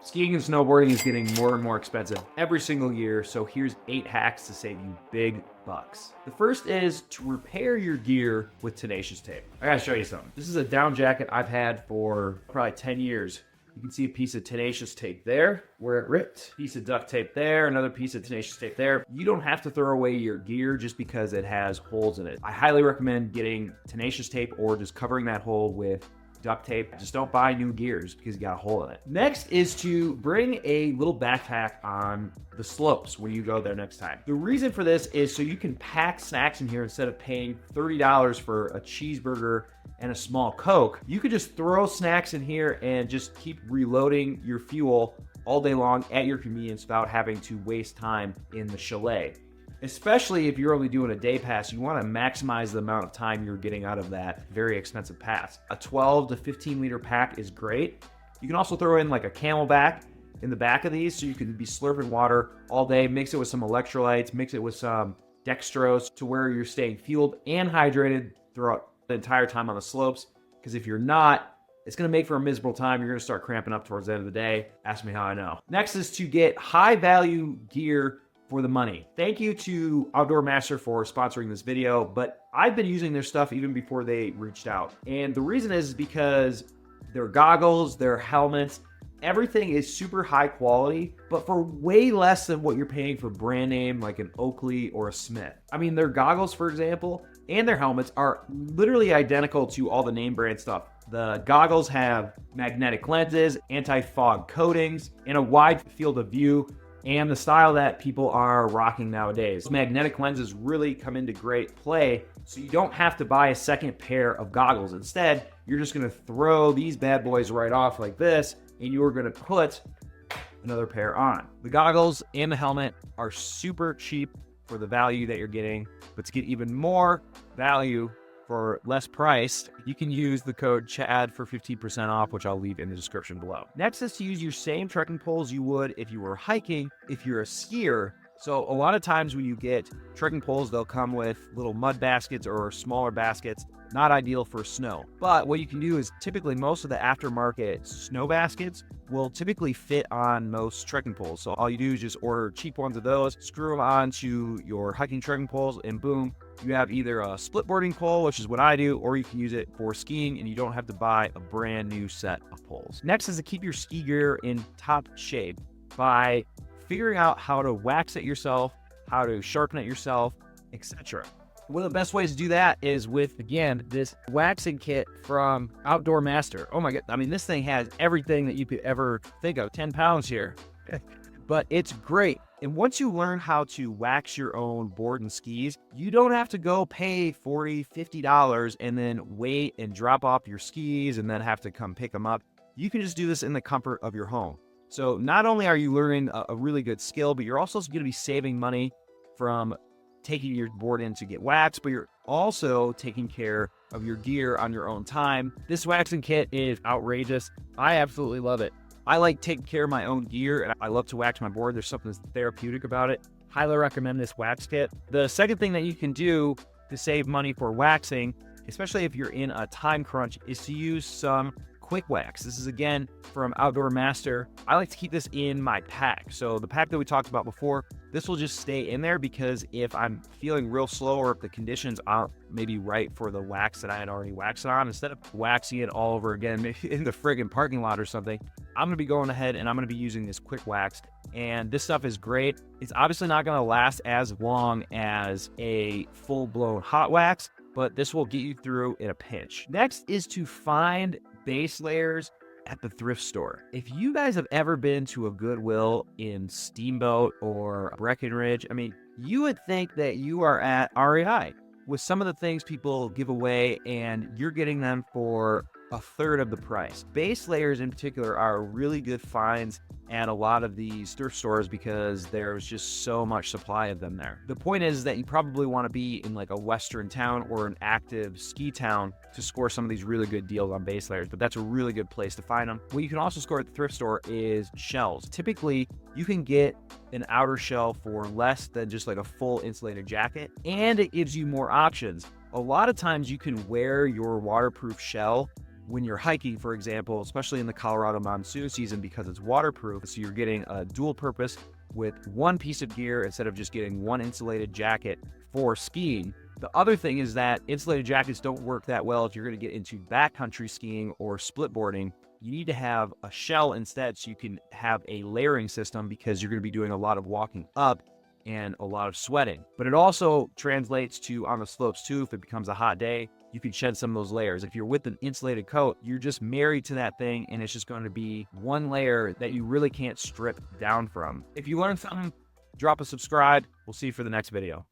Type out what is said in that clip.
Skiing and snowboarding is getting more and more expensive every single year, so here's 8 hacks to save you big bucks. The first is to repair your gear with tenacious tape. I gotta show you something. This is a down jacket I've had for probably 10 years. You can see a piece of tenacious tape there where it ripped. Piece of duct tape there, another piece of tenacious tape there. You don't have to throw away your gear just because it has holes in it. I highly recommend getting tenacious tape or just covering that hole with duct tape. Just don't buy new gears because you got a hole in it. Next is to bring a little backpack on the slopes when you go there next time. The reason for this is so you can pack snacks in here instead of paying $30 for a cheeseburger and a small Coke. You could just throw snacks in here and just keep reloading your fuel all day long at your convenience without having to waste time in the chalet. Especially if you're only doing a day pass, you want to maximize the amount of time you're getting out of that very expensive pass. A 12 to 15 liter pack is great. You can also throw in like a Camelback in the back of these so you can be slurping water all day, mix it with some electrolytes, mix it with some dextrose to where you're staying fueled and hydrated throughout the entire time on the slopes. Because if you're not, it's going to make for a miserable time. You're going to start cramping up towards the end of the day. Ask me how I know. Next is to get high value gear for the money. Thank you to Outdoor Master for sponsoring this video, but I've been using their stuff even before they reached out. And the reason is because their goggles, their helmets, everything is super high quality, but for way less than what you're paying for brand name like an Oakley or a Smith. I mean, their goggles, for example, and their helmets are literally identical to all the name brand stuff. The goggles have magnetic lenses, anti-fog coatings, and a wide field of view, and the style that people are rocking nowadays. Magnetic lenses really come into great play, so you don't have to buy a second pair of goggles. Instead, you're just gonna throw these bad boys right off like this, and you're gonna put another pair on. The goggles and the helmet are super cheap for the value that you're getting, but to get even more value for less price, you can use the code CHAD for 15% off, which I'll leave in the description below. Next is to use your same trekking poles you would if you were hiking, if you're a skier. So a lot of times when you get trekking poles, they'll come with little mud baskets or smaller baskets, not ideal for snow. But what you can do is typically most of the aftermarket snow baskets will typically fit on most trekking poles. So all you do is just order cheap ones of those, screw them onto your hiking trekking poles, and boom, you have either a split boarding pole, which is what I do, or you can use it for skiing and you don't have to buy a brand new set of poles. Next is to keep your ski gear in top shape by figuring out how to wax it yourself, how to sharpen it yourself, etc. One of the best ways to do that is with, again, this waxing kit from Outdoor Master. Oh my God, I mean, this thing has everything that you could ever think of, 10 pounds here, but it's great. And once you learn how to wax your own board and skis, you don't have to go pay $40, $50 and then wait and drop off your skis and then have to come pick them up. You can just do this in the comfort of your home. So not only are you learning a really good skill, but you're also going to be saving money from taking your board in to get waxed, but you're also taking care of your gear on your own time. This waxing kit is outrageous. I absolutely love it. I like taking care of my own gear and I love to wax my board. There's something therapeutic about it. Highly recommend this wax kit. The second thing that you can do to save money for waxing, especially if you're in a time crunch, is to use some quick wax. This is again from Outdoor Master. I like to keep this in my pack. So the pack that we talked about before, this will just stay in there because if I'm feeling real slow or if the conditions aren't maybe right for the wax that I had already waxed on, instead of waxing it all over again, maybe in the friggin' parking lot or something, I'm gonna be going ahead and I'm gonna be using this quick wax. And this stuff is great. It's obviously not gonna last as long as a full-blown hot wax, but this will get you through in a pinch. Next is to find base layers at the thrift store. If you guys have ever been to a Goodwill in Steamboat or Breckenridge, I mean, you would think that you are at REI with some of the things people give away and you're getting them for a third of the price. Base layers in particular are really good finds at a lot of these thrift stores because there's just so much supply of them there. The point is that you probably want to be in like a western town or an active ski town to score some of these really good deals on base layers, but that's a really good place to find them. What you can also score at the thrift store is shells. Typically, you can get an outer shell for less than just like a full insulated jacket, and it gives you more options. A lot of times you can wear your waterproof shell when you're hiking, for example, especially in the Colorado monsoon season, because it's waterproof, so you're getting a dual purpose with one piece of gear instead of just getting one insulated jacket for skiing. The other thing is that insulated jackets don't work that well if you're going to get into backcountry skiing or splitboarding. You need to have a shell instead so you can have a layering system, because you're going to be doing a lot of walking up and a lot of sweating. But it also translates to on the slopes too. If it becomes a hot day, you can shed some of those layers. If you're with an insulated coat, you're just married to that thing, and it's just going to be one layer that you really can't strip down from. If you learned something, drop a subscribe. We'll see you for the next video.